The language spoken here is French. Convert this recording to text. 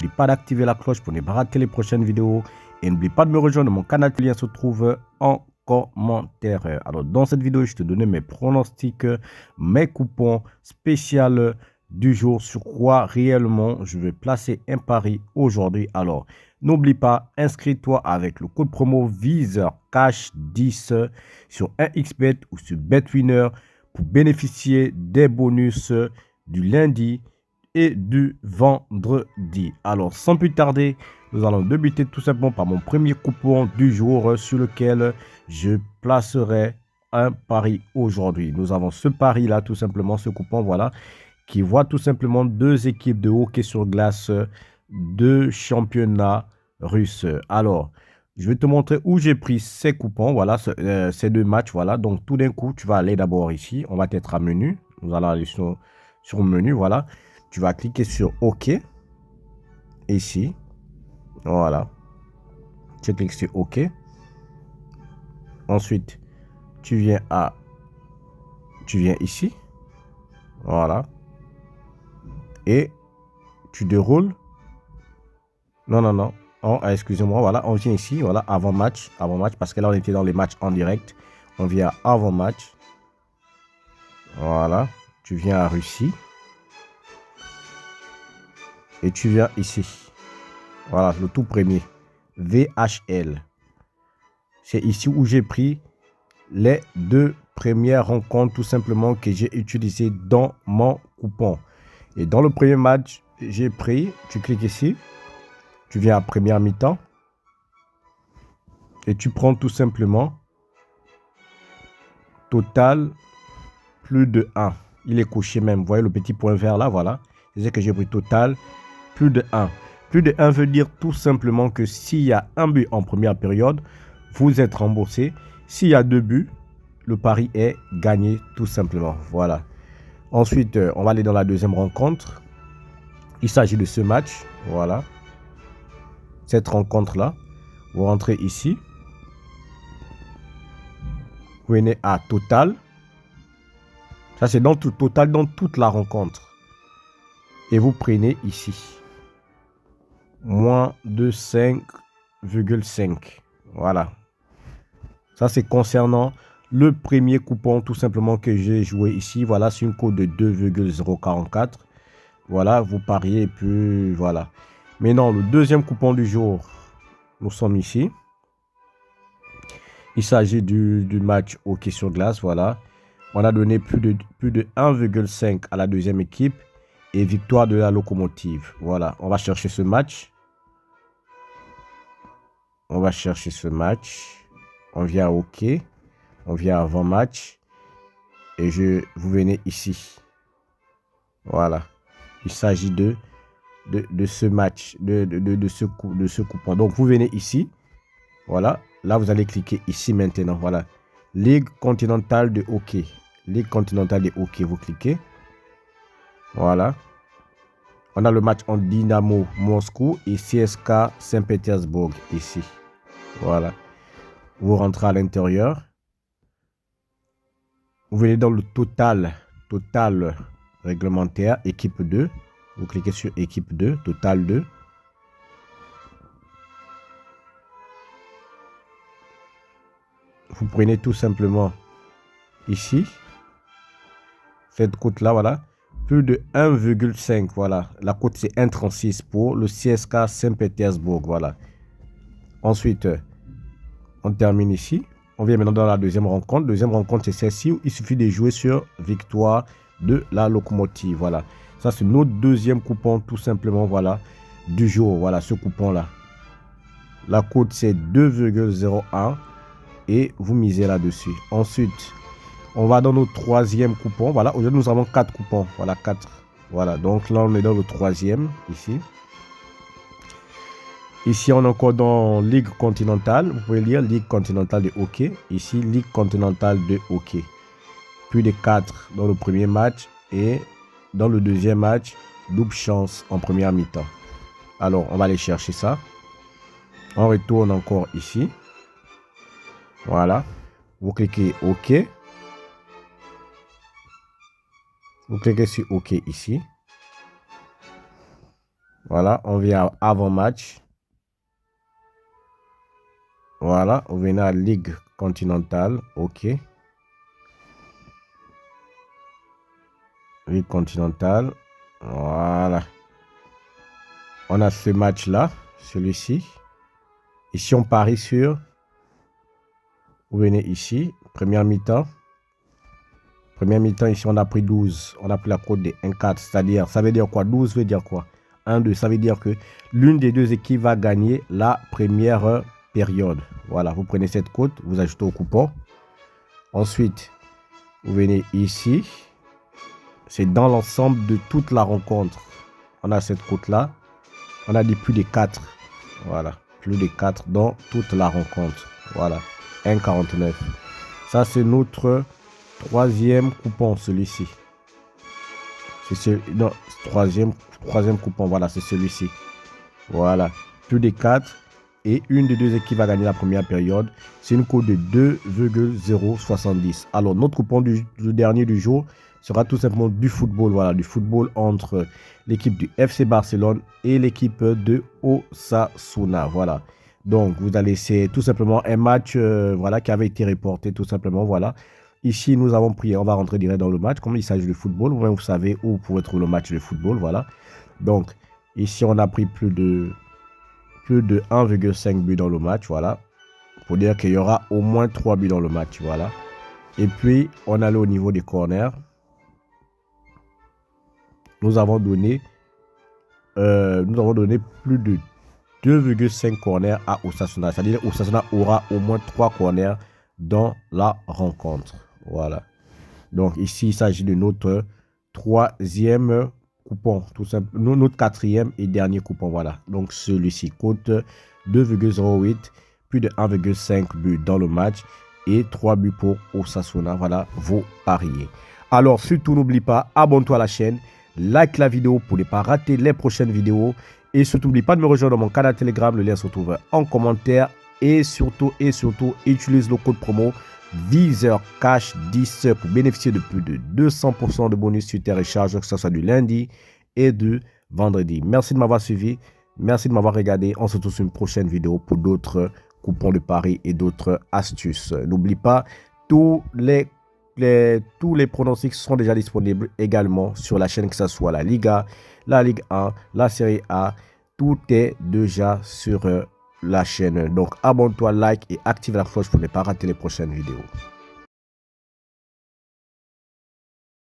N'oublie pas d'activer la cloche pour ne pas rater les prochaines vidéos. Et n'oublie pas de me rejoindre. Mon canal, le lien se trouve en commentaire. Alors, dans cette vidéo, je te donnais mes pronostics, mes coupons spéciaux du jour, sur quoi réellement je vais placer un pari aujourd'hui. Alors, n'oublie pas, inscris-toi avec le code promo VISERCASH10 sur 1xBet ou sur BetWinner pour bénéficier des bonus du lundi et du vendredi. Alors, sans plus tarder, nous allons débuter tout simplement par mon premier coupon du jour sur lequel je placerai un pari aujourd'hui. Nous avons ce pari là, tout simplement, ce coupon, voilà, qui voit tout simplement deux équipes de hockey sur glace de championnat russe. Alors, je vais te montrer où j'ai pris ces coupons, voilà, ces deux matchs, voilà. Donc, tout d'un coup, tu vas aller d'abord ici, on va être à menu. Nous allons aller sur menu, voilà. Tu vas cliquer sur OK, ici, voilà. Tu cliques sur OK. Ensuite, tu viens ici, voilà. Et tu déroules. Non. Oh, excusez-moi, voilà, on vient ici, voilà, avant match, parce que là, on était dans les matchs en direct. On vient avant match. Voilà, tu viens à Russie. Et tu viens ici. Voilà, le tout premier. VHL. C'est ici où j'ai pris les deux premières rencontres, tout simplement, que j'ai utilisées dans mon coupon. Et dans le premier match, j'ai pris, tu cliques ici. Tu viens à première mi-temps. Et tu prends tout simplement total plus de 1. Il est coché même. Vous voyez le petit point vert là, voilà. C'est ce que j'ai pris, total plus de 1. Plus de 1 veut dire tout simplement que s'il y a un but en première période, vous êtes remboursé. S'il y a deux buts, le pari est gagné tout simplement. Voilà. Ensuite, on va aller dans la deuxième rencontre. Il s'agit de ce match. Voilà. Cette rencontre-là. Vous rentrez ici. Vous venez à total. Ça, c'est dans tout total, dans toute la rencontre. Et vous prenez ici. Moins de 5,5. Voilà. Ça, c'est concernant le premier coupon, tout simplement, que j'ai joué ici. Voilà, c'est une cote de 2,044. Voilà, vous pariez et puis voilà. Maintenant, le deuxième coupon du jour, nous sommes ici. Il s'agit du match hockey sur glace, voilà. On a donné plus de 1,5 à la deuxième équipe et victoire de la locomotive. Voilà, on va chercher ce match. On va chercher ce match. On vient à hockey. On vient avant match. Et vous venez ici. Voilà. Il s'agit de ce match, de ce coupon. Donc, vous venez ici. Voilà. Là, vous allez cliquer ici maintenant. Voilà. Ligue continentale de hockey. Ligue continentale de hockey. Vous cliquez. Voilà. On a le match en Dynamo Moscou et CSKA Saint-Pétersbourg ici. Voilà. Vous rentrez à l'intérieur. Vous venez dans le total réglementaire, équipe 2. Vous cliquez sur équipe 2, total 2. Vous prenez tout simplement ici, cette cote-là, voilà, plus de 1,5, voilà. La cote, c'est 1,36 pour le CSKA Saint-Pétersbourg, voilà. Ensuite, on termine ici. On vient maintenant dans la deuxième rencontre. Deuxième rencontre, c'est celle-ci où il suffit de jouer sur victoire de la locomotive, voilà. Ça, c'est notre deuxième coupon, tout simplement, voilà, du jour. Voilà, ce coupon-là. La cote, c'est 2,01 et vous misez là-dessus. Ensuite, on va dans notre troisième coupon. Voilà, aujourd'hui, nous avons 4 coupons. Voilà, 4. Voilà, donc là, on est dans le troisième, ici. Ici, on est encore dans Ligue continentale. Vous pouvez lire Ligue continentale de hockey. Ici, Ligue continentale de hockey. Plus de 4 dans le premier match et dans le deuxième match, double chance en première mi-temps. Alors, on va aller chercher ça. On retourne encore ici. Voilà. Vous cliquez OK. Vous cliquez sur OK ici. Voilà, on vient à avant-match. Voilà, on vient à Ligue continentale. OK. Ligue continentale. Voilà. On a ce match-là, celui-ci. Ici, on parie sur... Vous venez ici, première mi-temps. Première mi-temps, ici, on a pris 12. On a pris la cote de 1-4. C'est-à-dire, ça veut dire quoi? 12 veut dire quoi? 1-2. Ça veut dire que l'une des deux équipes va gagner la première période. Voilà, vous prenez cette cote, vous ajoutez au coupon. Ensuite, vous venez ici. C'est dans l'ensemble de toute la rencontre. On a cette cote-là. On a dit plus de 4. Voilà, plus de 4 dans toute la rencontre. Voilà, 1,49. Ça, c'est notre troisième coupon, celui-ci. C'est non, troisième coupon, voilà, c'est celui-ci. Voilà, plus de 4 et une des deux équipes va gagner la première période. C'est une cote de 2,070. Alors, notre coupon du dernier du jour sera tout simplement du football. Voilà, du football entre l'équipe du FC Barcelone et l'équipe de Osasuna. Voilà. Donc, vous allez essayer tout simplement un match voilà, qui avait été reporté tout simplement. Voilà. Ici, nous avons pris, on va rentrer direct dans le match. Comme il s'agit de football, vous savez où vous pouvez trouver le match de football. Voilà. Donc, ici, on a pris plus de 1,5 buts dans le match. Voilà. Pour dire qu'il y aura au moins 3 buts dans le match. Voilà. Et puis, on allait au niveau des corners. Nous avons donné plus de 2,5 corners à Osasuna. C'est-à-dire Osasuna aura au moins 3 corners dans la rencontre. Voilà. Donc ici, il s'agit de notre troisième coupon. Tout simplement, notre quatrième et dernier coupon. Voilà. Donc celui-ci coûte 2,08, plus de 1,5 but dans le match et 3 buts pour Osasuna. Voilà vos pariers. Alors surtout, n'oublie pas, abonne-toi à la chaîne. Like la vidéo pour ne pas rater les prochaines vidéos. Et surtout, n'oublie pas de me rejoindre dans mon canal Telegram. Le lien se trouve en commentaire. Et surtout, utilise le code promo VISEURCASH10 pour bénéficier de plus de 200% de bonus sur tes recharges, que ce soit du lundi et du vendredi. Merci de m'avoir suivi. Merci de m'avoir regardé. On se retrouve sur une prochaine vidéo pour d'autres coupons de paris et d'autres astuces. N'oublie pas, tous les pronostics sont déjà disponibles également sur la chaîne, que ce soit la Liga, la Ligue 1, la Série A. Tout est déjà sur la chaîne. Donc abonne-toi, like et active la cloche pour ne pas rater les prochaines vidéos.